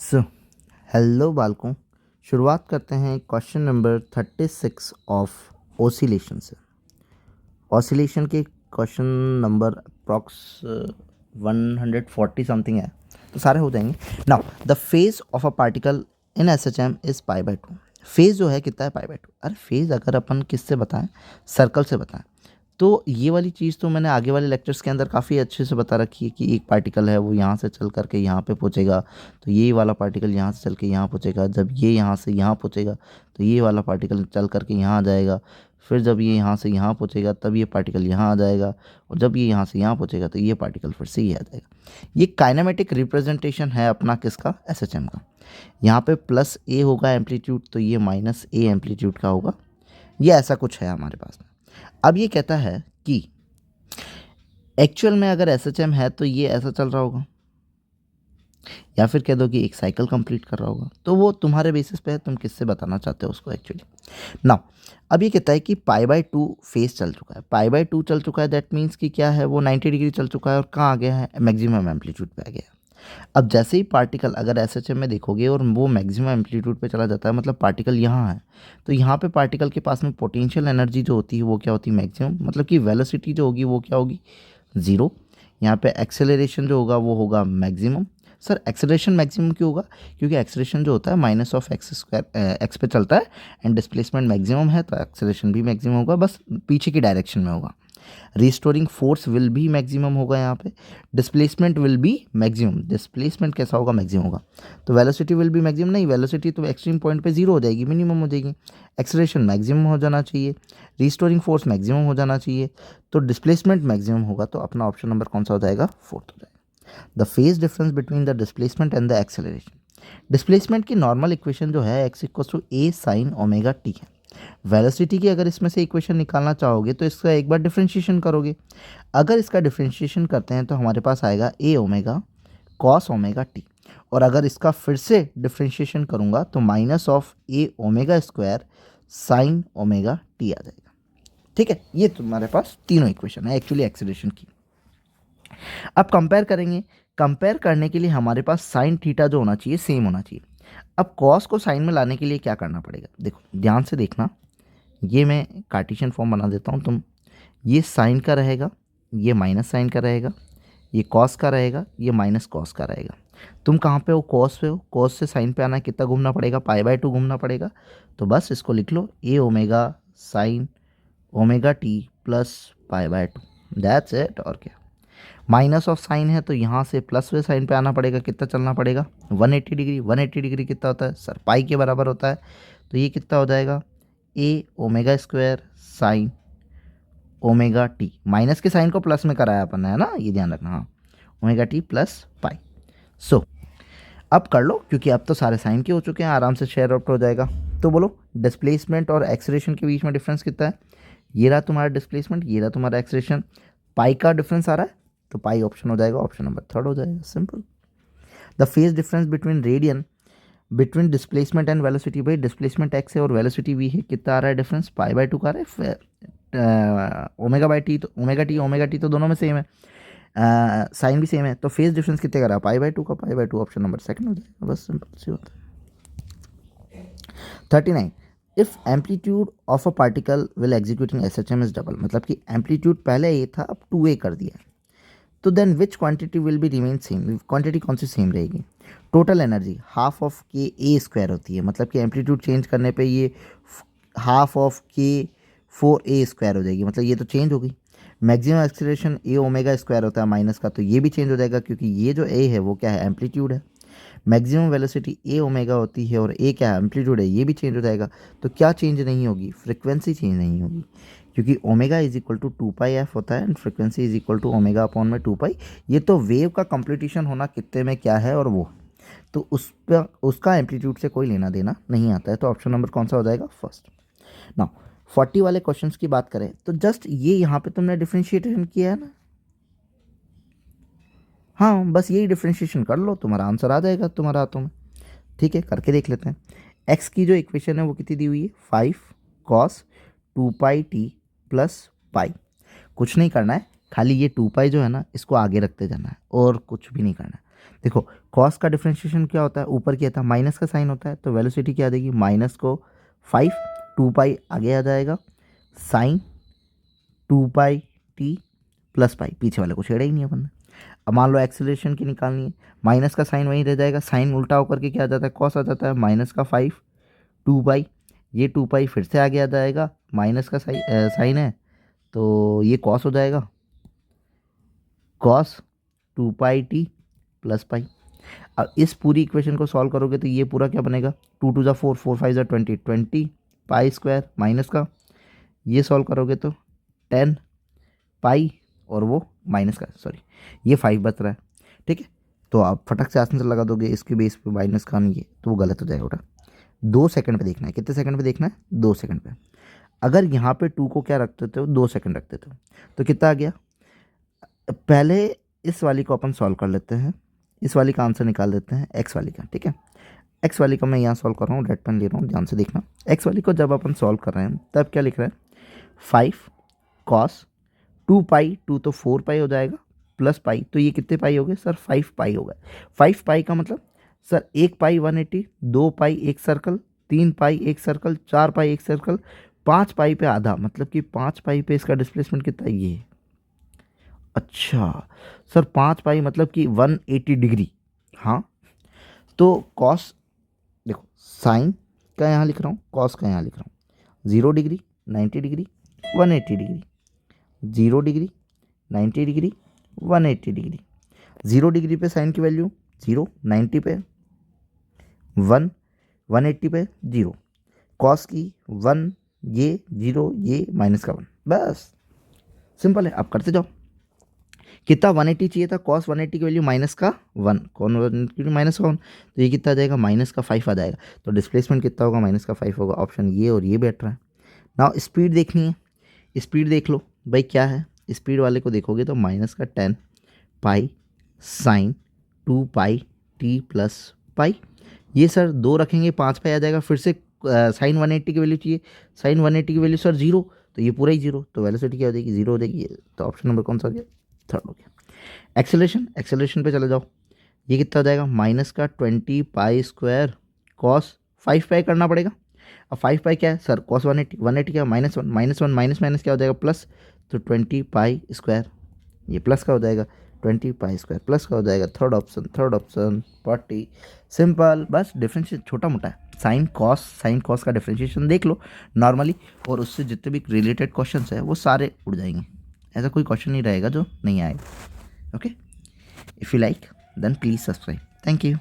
So hello बालकों, शुरुआत करते हैं क्वेश्चन नंबर 36 ऑफ ओसिलेशन से। ओसिलेशन के क्वेश्चन नंबर अप्रॉक्स 140 समथिंग है, तो सारे हो जाएंगे। Now the phase of a particle in S H M is pi by two. Phase जो है कितना है? Pi by two. अरे फेज अगर अपन किससे बताएं? सर्कल से बताएं तो ये वाली चीज़ तो मैंने आगे वाले लेक्चर्स के अंदर काफ़ी अच्छे से बता रखी है कि एक पार्टिकल है वो यहाँ से चल करके यहाँ पे पहुँचेगा, तो ये वाला पार्टिकल यहाँ से चल के यहाँ पहुँचेगा। जब ये यहाँ से यहाँ पहुँचेगा तो ये वाला पार्टिकल चल करके यहाँ आ जाएगा। फिर जब ये यहाँ से यहाँ पहुँचेगा तब ये पार्टिकल यहाँ आ जाएगा, और जब ये यहाँ से यहाँ पहुँचेगा तो ये पार्टिकल फिर से ये आ जाएगा। ये काइनेमेटिक रिप्रेजेंटेशन है अपना किसका? एसएचएम का। यहाँ पे प्लस ए होगा एम्पलीट्यूड, तो ये माइनस ए एम्पलीट्यूड का होगा। ये ऐसा कुछ है हमारे पास में। अब ये कहता है कि एक्चुअल में अगर एसएचएम है तो ये ऐसा चल रहा होगा, या फिर कह दो कि एक साइकिल कंप्लीट कर रहा होगा। तो वो तुम्हारे बेसिस पे है, तुम किससे बताना चाहते हो उसको एक्चुअली। नाउ अब ये कहता है कि पाई बाय टू फेज चल चुका है। पाई बाय टू चल चुका है, दैट मीन्स कि क्या है? वो 90 डिग्री चल चुका है और कहाँ आ गया है? मैक्सिमम एम्पलीट्यूड पे आ गया है। अब जैसे ही पार्टिकल अगर एसएचएम में देखोगे और वो मैक्सिमम एम्पलीट्यूड पे चला जाता है, मतलब पार्टिकल यहाँ है, तो यहाँ पे पार्टिकल के पास में पोटेंशियल एनर्जी जो होती है वो क्या होती है? मैक्सिमम। मतलब कि वेलोसिटी जो होगी वो क्या होगी? ज़ीरो। यहाँ पे एक्सेलरेशन जो होगा वो होगा मैक्सिमम। सर एक्सेलरेशन मैक्सिमम क्यों होगा? क्योंकि एक्सेलरेशन जो होता है minus of x square x पे चलता है, एंड डिस्प्लेसमेंट मैक्सिमम है तो एक्सेलरेशन भी मैक्सिमम होगा, बस पीछे की डायरेक्शन में होगा। रिस्टोरिंग फोर्स विल भी मैक्सिमम होगा यहाँ पे। Displacement will be maximum. Displacement कैसा होगा? मैक्सिमम होगा। तो वेलोसिटी विल बी मैक्सिमम नहीं, वेलोसिटी तो एक्सट्रीम पॉइंट पे जीरो हो जाएगी, मिनिमम हो जाएगी। एक्सेलरेशन मैक्सिमम हो जाना चाहिए, रिस्टोरिंग फोर्स मैक्सिमम हो जाना चाहिए, तो डिस्प्लेसमेंट मैक्सिमम होगा। तो अपना ऑप्शन नंबर कौन सा हो जाएगा? फोर्थ हो जाएगा। The phase difference between the displacement and the acceleration. Displacement की नॉर्मल इक्वेशन जो है X equal to A sine omega T है। वेलोसिटी की अगर इसमें से इक्वेशन निकालना चाहोगे तो इसका एक बार डिफरेंशिएशन करोगे। अगर इसका डिफरेंशिएशन करते हैं तो हमारे पास आएगा A omega cos omega T, और अगर इसका फिर से डिफरेंशिएशन करूँगा तो minus of A omega square sine omega T आ जाएगा। ठीक है, ये तुम्हारे पास तीनों इक्वेशन है एक्चुअली एक्सेलरेशन की। अब कंपेयर करेंगे। कंपेयर करने के लिए हमारे पास साइन थीटा जो होना चाहिए सेम होना चाहिए। अब कॉस को साइन में लाने के लिए क्या करना पड़ेगा? देखो ध्यान से देखना, ये मैं कार्टेशियन फॉर्म बना देता हूँ। तुम ये साइन का रहेगा, ये माइनस साइन का रहेगा, ये कॉस का रहेगा, ये माइनस कॉस का रहेगा। तुम कहाँ पे हो? कॉस पे हो। कॉस से साइन पे आना है, कितना घूमना पड़ेगा? पाई बाय टू घूमना पड़ेगा। तो बस इसको लिख लो, A omega sine omega T plus pi by two, that's it. और क्या? माइनस ऑफ साइन है तो यहाँ से प्लस वे साइन पे आना पड़ेगा। कितना चलना पड़ेगा? 180 डिग्री। 180 डिग्री कितना होता है सर? पाई के बराबर होता है। तो ये कितना हो जाएगा? A omega square sine omega T. Minus के साइन को प्लस में कराया अपन ने, है ना, ये ध्यान रखना। हाँ, ओमेगा टी प्लस पाई। सो अब कर लो, क्योंकि अब तो सारे साइन के हो चुके हैं, आराम से शेयर आउट हो जाएगा। तो बोलो डिस्प्लेसमेंट और एक्सेलरेशन के बीच में डिफरेंस कितना है? ये रहा तुम्हारा डिस्प्लेसमेंट, ये रहा तुम्हारा एक्सेलरेशन। पाई का डिफरेंस आ रहा है तो पाई ऑप्शन हो जाएगा, ऑप्शन नंबर थर्ड हो जाएगा। Simple. The phase difference between radian between displacement and velocity. भाई डिस्प्लेसमेंट एक्स है और वेलोसिटी वी है, कितना आ रहा है डिफरेंस? पाई बाय टू का आ रहा है। ओमेगा बाय टी, तो ओमेगा टी तो दोनों में सेम है, साइन भी सेम है, तो फेज डिफरेंस कितने का रहा? पाई बाय टू का। Pi by two option number second हो जाएगा, बस सिंपल सी होता है। 39 if amplitude of a particle will executing S H M is double. मतलब कि एम्पलीट्यूड पहले ए था, अब 2a कर दिया है, तो then which quantity will be remain same. Quantity कौन सी सेम रहेगी? Total energy half of k A square होती है, मतलब कि एम्पलीट्यूड चेंज करने पे ये हाफ ऑफ के 4a स्क्वायर हो जाएगी, मतलब ये तो चेंज हो गई। मैक्सिमम एक्सेलरेशन ए ओमेगा स्क्वायर होता है माइनस का, तो ये भी चेंज हो जाएगा, क्योंकि ये जो ए है वो क्या है? एम्पलीट्यूड है। मैक्सिमम वेलोसिटी ए ओमेगा होती है और ए क्या है? एम्पलीट्यूड है, ये भी चेंज हो जाएगा। तो क्या चेंज नहीं होगी? फ्रिक्वेंसी चेंज नहीं होगी, क्योंकि omega is equal to 2πf होता है and frequency is equal to omega upon में 2π। ये तो वेव का कंप्लीटेशन होना कितने में क्या है और वो, तो उस पर उसका एम्पलीट्यूड से कोई लेना देना नहीं आता है। तो ऑप्शन नंबर कौन सा हो जाएगा? फर्स्ट। नाउ 40 वाले क्वेश्चंस की बात करें तो जस्ट ये यहाँ पे तुमने डिफ्रेंशिएशन किया है ना, हाँ बस यही डिफ्रेंशिएशन कर लो, तुम्हारा आंसर आ जाएगा तुम्हारे हाथों में। ठीक है, करके देख लेते हैं। एक्स की जो इक्वेशन है वो कितनी दी हुई है? 5 कॉस 2πt प्लस पाई। कुछ नहीं करना है, खाली ये 2π जो है ना इसको आगे रखते जाना है और कुछ भी नहीं करना है। देखो कॉस का डिफ्रेंशिएशन क्या होता है, ऊपर क्या था माइनस का साइन होता है, तो वेलोसिटी क्या आ जाएगी माइनस को 5 2 पाई आगे आ जाएगा, साइन 2 पाई टी प्लस पाई, पीछे वाले को छेड़ा ही नहीं अपन ने। अब मान लो एक्सेलरेशन की निकालनी है, माइनस का साइन वहीं रह जाएगा, साइन उल्टा होकर के क्या आ जाता है कॉस आ जाता है, माइनस का 5 2 पाई, ये 2 पाई फिर से आगे आ जाएगा, माइनस का साइन है तो ये कॉस हो जाएगा, कॉस 2 पाई टी प्लस पाई। अब इस पूरी इक्वेशन को सॉल्व करोगे तो ये पूरा क्या बनेगा, 2 2 ज़ा 4 4 5 ज़ा 20 20 पाई स्क्वायर माइनस का, ये सॉल्व करोगे तो 10 पाई और वो माइनस का, सॉरी ये 5 बच रहा है, ठीक है। तो आप फटक से आंसर लगा दोगे इसके बेस पे माइनस का नहीं है तो वो गलत हो जाएगा बेटा। 2 सेकंड पे देखना है, कितने सेकंड पे देखना है 2 सेकंड पे। अगर यहाँ पे 2 को क्या रख देते हो 2 सेकंड रख देते हो तो कितना आ गया, पहले इस वाली को अपन सॉल्व कर लेते हैं, इस वाली का आंसर निकाल देते हैं एक्स वाली का, ठीक है। एक्स वाली का मैं यहाँ सॉल्व कर रहा हूँ, रेड पेन ले रहा हूँ, ध्यान से देखना। एक्स वाली को जब अपन सॉल्व कर रहे हैं तब क्या लिख रहे हैं 5 कॉस 2 पाई, 2 तो 4 पाई हो जाएगा प्लस पाई, तो ये कितने पाई हो गए सर 5 पाई हो गए। 5 पाई का मतलब सर 1 पाई 180, 2 पाई एक सर्कल, 3 पाई एक सर्कल, 4 पाई एक सर्कल, 5 पाई पे आधा, मतलब कि 5 पाई पे इसका डिस्प्लेसमेंट कितना है ये। अच्छा सर 5 पाई मतलब कि 180 डिग्री, हाँ तो कॉस, देखो साइन का यहाँ लिख रहा हूँ, कॉस का यहाँ लिख रहा हूँ, 0 degree 90 degree 180 degree, 0 degree 90 degree 180 degree. 0 degree पे साइन की वैल्यू 0, 90 पे 1, 180 पे 0, कॉस की 1, ये 0, ये माइनस का 1, बस सिंपल है। आप करते जाओ। कितना 180 चाहिए था, कॉस 180 की वैल्यू माइनस का 1, कौन माइनस का 1, तो ये कितना आ जाएगा माइनस का 5 आ जाएगा। तो डिस्प्लेसमेंट कितना होगा माइनस का 5 होगा, ऑप्शन ये और ये बैठ रहा है। नाउ स्पीड देखनी है, स्पीड देख लो भाई क्या है, स्पीड वाले को देखोगे तो माइनस का 10 pi sine 2 pi T plus पाई, ये सर 2 रखेंगे 5 पाई आ जाएगा, फिर से साइन 180 की वैल्यू चाहिए, साइन 180 की वैल्यू सर 0, तो ये पूरा ही 0, तो वेलोसिटी क्या हो जाएगी 0 हो जाएगी। तो ऑप्शन नंबर कौन सा हो गया, थर्ड हो गया। एक्सेलरेशन, एक्सेलरेशन पे चले जाओ, ये कितना हो जाएगा माइनस का 20 पाई स्क्वायर कॉस 5 पाई करना पड़ेगा। अब 5 पाई क्या है सर कॉस 180, 180 क्या माइनस 1, माइनस 1 माइनस माइनस क्या हो जाएगा प्लस, तो 20 पाई स्क्वायर, ये प्लस का हो जाएगा 20 पाई स्क्वायर, प्लस का हो जाएगा थर्ड ऑप्शन 40। सिंपल, बस डिफरेंशिएशन छोटा मोटा है, साइन कॉस का डिफरेंशिएशन देख लो नॉर्मली, और उससे जितने भी रिलेटेड क्वेश्चन है वो सारे उड़ जाएंगे, ऐसा कोई क्वेश्चन नहीं रहेगा जो नहीं आएगा। Okay, if you like then please subscribe, thank you.